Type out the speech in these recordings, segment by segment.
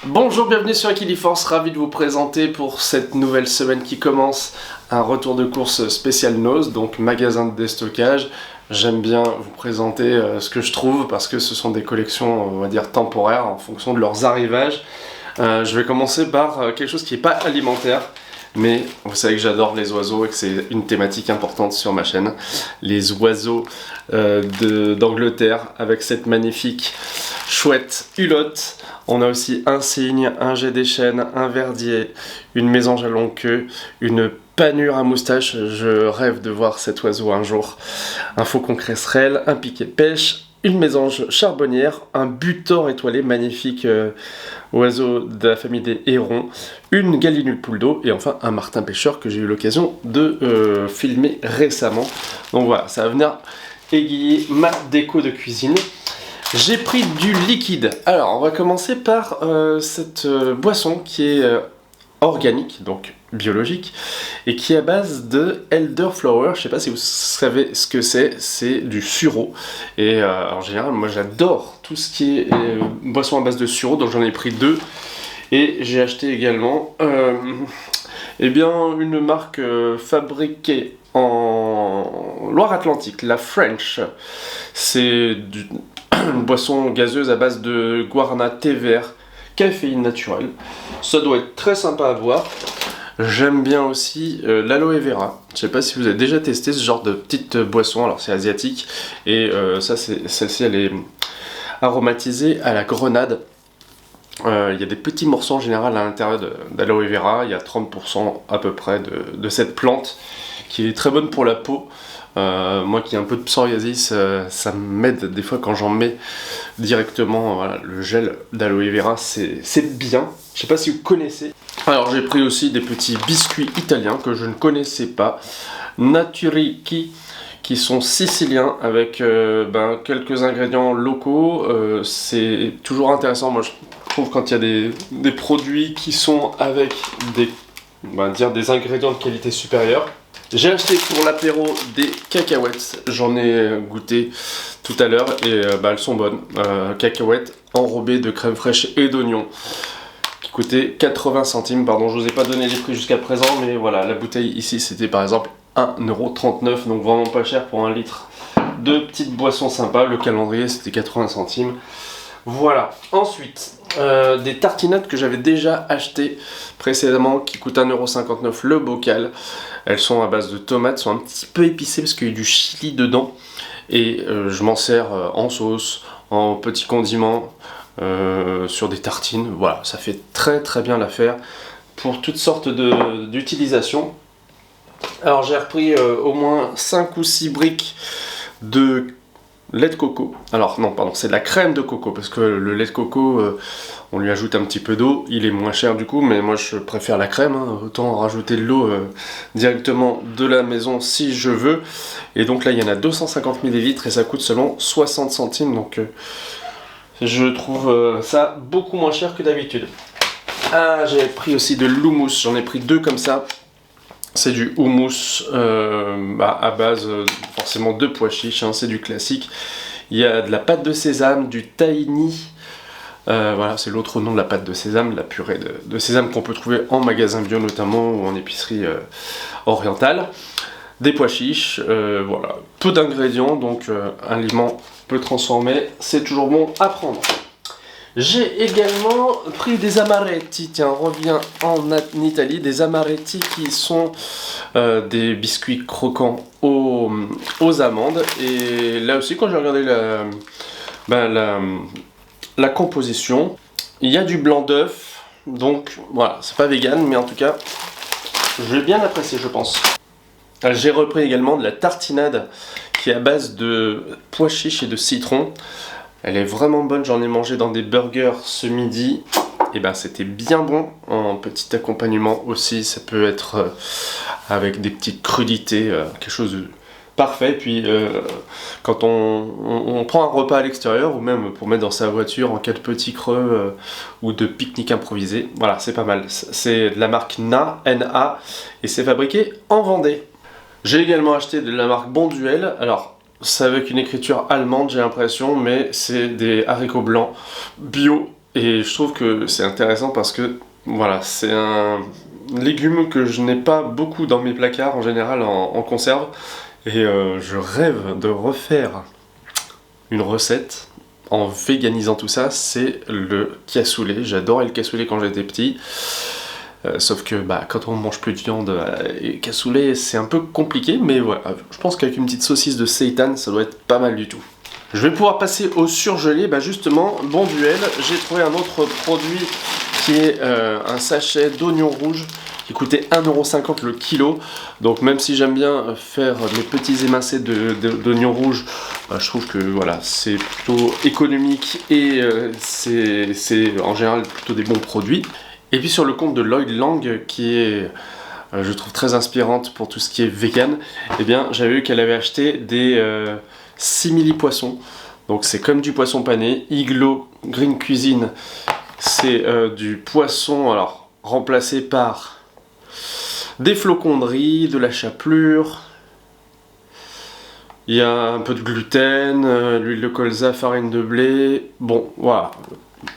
Bonjour, bienvenue sur Equiliforce, ravi de vous présenter pour cette nouvelle semaine qui commence un retour de course spécial Nose, donc magasin de déstockage. J'aime bien vous présenter ce que je trouve parce que ce sont des collections, on va dire, temporaires en fonction de leurs arrivages. Je vais commencer par quelque chose qui n'est pas alimentaire, mais vous savez que j'adore les oiseaux et que c'est une thématique importante sur ma chaîne. Les oiseaux d'Angleterre avec cette magnifique chouette hulotte. On a aussi un cygne, un jet des chênes, un verdier, une mésange à longue queue, une panure à moustache, je rêve de voir cet oiseau un jour, un faucon cresserelle, un piquet de pêche, une mésange charbonnière, un butor étoilé, magnifique oiseau de la famille des hérons, une gallinule poule d'eau et enfin un martin pêcheur que j'ai eu l'occasion de filmer récemment. Donc voilà, ça va venir égayer ma déco de cuisine. J'ai pris du liquide. Alors, on va commencer par cette boisson qui est organique, donc biologique, et qui est à base de elderflower. Je ne sais pas si vous savez ce que c'est du sureau. Et en général, moi j'adore tout ce qui est boisson à base de sureau, donc j'en ai pris deux. Et j'ai acheté également une marque fabriquée en Loire-Atlantique, la French. C'est une boisson gazeuse à base de guarana, thé vert, caféine naturelle. Ça doit être très sympa à boire. J'aime bien aussi l'aloe vera. Je sais pas si vous avez déjà testé ce genre de petite boisson. Alors c'est asiatique et celle-ci elle est aromatisée à la grenade. Il y a des petits morceaux en général à l'intérieur d'aloe vera. Il y a 30% à peu près de cette plante qui est très bonne pour la peau. Moi qui ai un peu de psoriasis, ça m'aide des fois quand j'en mets directement voilà, le gel d'aloe vera, c'est bien. Je sais pas si vous connaissez. Alors j'ai pris aussi des petits biscuits italiens que je ne connaissais pas, Naturiki, qui sont siciliens avec quelques ingrédients locaux. C'est toujours intéressant, moi je trouve, quand il y a des produits qui sont avec des ingrédients de qualité supérieure. J'ai acheté pour l'apéro des cacahuètes, j'en ai goûté tout à l'heure et elles sont bonnes. Cacahuètes enrobées de crème fraîche et d'oignons, qui coûtaient 80 centimes, pardon, je vous ai pas donné les prix jusqu'à présent, mais voilà, la bouteille ici c'était par exemple 1,39€, donc vraiment pas cher pour 1 litre de petite boisson sympa. Le calendrier c'était 80 centimes. Voilà, ensuite, des tartinades que j'avais déjà achetées précédemment qui coûtent 1,59€ le bocal. Elles sont à base de tomates, sont un petit peu épicées parce qu'il y a du chili dedans. Et je m'en sers en sauce, en petits condiments, sur des tartines. Voilà, ça fait très très bien l'affaire pour toutes sortes d'utilisations. Alors j'ai repris au moins 5 ou 6 briques de lait de coco. Alors non, pardon, c'est de la crème de coco parce que le lait de coco, on lui ajoute un petit peu d'eau, il est moins cher du coup, mais moi je préfère la crème, hein. Autant rajouter de l'eau directement de la maison si je veux. Et donc là il y en a 250 ml et ça coûte seulement 60 centimes, donc je trouve ça beaucoup moins cher que d'habitude. Ah, j'ai pris aussi de l'houmous, j'en ai pris 2 comme ça. C'est du houmous à base forcément de pois chiches, hein, c'est du classique. Il y a de la pâte de sésame, du tahini, voilà, c'est l'autre nom de la pâte de sésame, la purée de sésame qu'on peut trouver en magasin bio notamment ou en épicerie orientale. Des pois chiches, voilà, peu d'ingrédients, donc un aliment peu transformé, c'est toujours bon à prendre. J'ai également pris des amaretti, tiens, on revient en Italie, des amaretti qui sont des biscuits croquants aux amandes. Et là aussi, quand j'ai regardé la composition, il y a du blanc d'œuf, donc voilà, c'est pas vegan, mais en tout cas, je vais bien apprécier, je pense. J'ai repris également de la tartinade qui est à base de pois chiches et de citron. Elle est vraiment bonne, j'en ai mangé dans des burgers ce midi. Et ben c'était bien bon en petit accompagnement aussi. Ça peut être avec des petites crudités, quelque chose de parfait. Et puis quand on prend un repas à l'extérieur ou même pour mettre dans sa voiture en cas de petit creux ou de pique-nique improvisé, voilà, c'est pas mal. C'est de la marque NA et c'est fabriqué en Vendée. J'ai également acheté de la marque Bonduelle. Alors c'est avec une écriture allemande j'ai l'impression, mais c'est des haricots blancs bio Et je trouve que c'est intéressant parce que voilà, c'est un légume que je n'ai pas beaucoup dans mes placards en général en conserve. Et je rêve de refaire une recette en véganisant tout ça, c'est le cassoulet. J'adorais le cassoulet quand j'étais petit. Sauf que quand on mange plus de viande, et cassoulet c'est un peu compliqué, mais voilà, je pense qu'avec une petite saucisse de seitan, ça doit être pas mal du tout. Je vais pouvoir passer au surgelé, justement, bon duel, j'ai trouvé un autre produit qui est un sachet d'oignons rouges qui coûtait 1,50€ le kilo. Donc même si j'aime bien faire mes petits émincés d'oignons rouges, je trouve que voilà, c'est plutôt économique et c'est en général plutôt des bons produits. Et puis sur le compte de Lloyd Lang, qui est, je trouve, très inspirante pour tout ce qui est vegan, eh bien j'avais vu qu'elle avait acheté des simili poissons. Donc c'est comme du poisson pané. Iglo Green Cuisine, c'est du poisson alors remplacé par des flocons de riz, de la chapelure. Il y a un peu de gluten, l'huile de colza, farine de blé. Bon, voilà.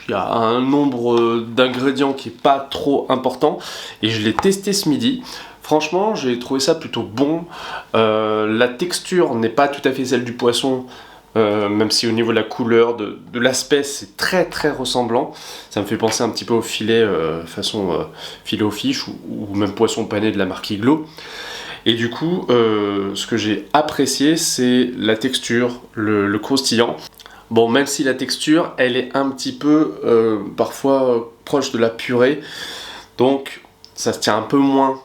Il y a un nombre d'ingrédients qui n'est pas trop important. Et je l'ai testé ce midi. Franchement, j'ai trouvé ça plutôt bon. La texture n'est pas tout à fait celle du poisson. Même si au niveau de la couleur, de l'aspect, c'est très très ressemblant. Ça me fait penser un petit peu au filet, façon filet aux fiches ou même poisson pané de la marque Iglo. Et du coup, ce que j'ai apprécié, c'est la texture, le croustillant. Bon, même si la texture, elle est un petit peu parfois proche de la purée, donc ça se tient un peu moins,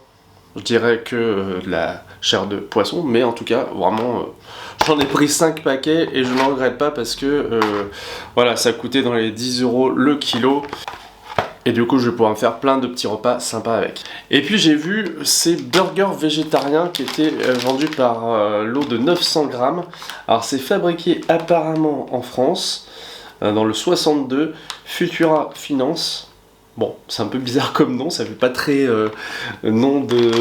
je dirais, que de la chair de poisson, mais en tout cas, vraiment, j'en ai pris 5 paquets et je n'en regrette pas parce que voilà, ça coûtait dans les 10€ le kilo. Et du coup, je vais pouvoir me faire plein de petits repas sympas avec. Et puis j'ai vu ces burgers végétariens qui étaient vendus par lot de 900 grammes. Alors c'est fabriqué apparemment en France, dans le 62, Futura Finance. Bon, c'est un peu bizarre comme nom, ça fait pas très nom de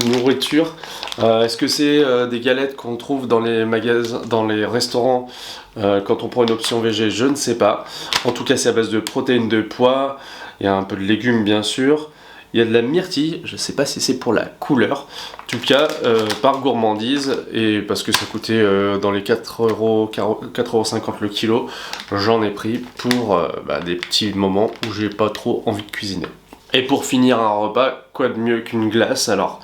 nourriture. Est-ce que c'est des galettes qu'on trouve dans les magasins, dans les restaurants quand on prend une option végé? Je ne sais pas. En tout cas, c'est à base de protéines de pois. Il y a un peu de légumes bien sûr, il y a de la myrtille, je ne sais pas si c'est pour la couleur, en tout cas par gourmandise, et parce que ça coûtait dans les 4,50€ le kilo, j'en ai pris pour des petits moments où j'ai pas trop envie de cuisiner. Et pour finir un repas, quoi de mieux qu'une glace? Alors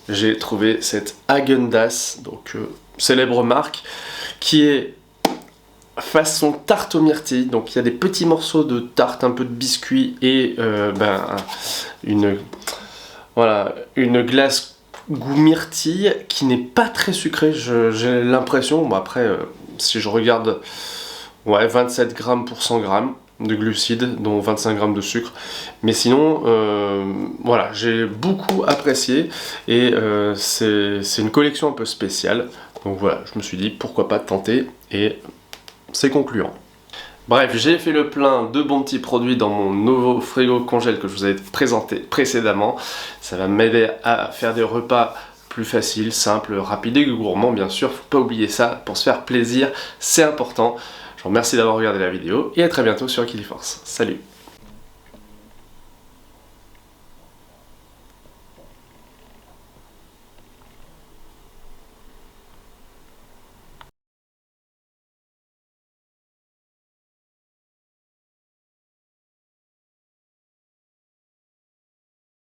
j'ai trouvé cette Häagen-Dazs, donc célèbre marque, qui est façon tarte aux myrtilles. Donc il y a des petits morceaux de tarte, un peu de biscuit et une glace goût myrtille qui n'est pas très sucrée, j'ai l'impression. Bon, après si je regarde, 27 grammes pour 100 grammes de glucides, dont 25 grammes de sucre, mais sinon voilà, j'ai beaucoup apprécié et c'est une collection un peu spéciale, donc voilà, je me suis dit pourquoi pas tenter et c'est concluant. Bref, j'ai fait le plein de bons petits produits dans mon nouveau frigo congèle que je vous avais présenté précédemment. Ça va m'aider à faire des repas plus faciles, simples, rapides et gourmands bien sûr. Faut pas oublier ça, pour se faire plaisir, c'est important. Je vous remercie d'avoir regardé la vidéo et à très bientôt sur Equiliforce. Salut!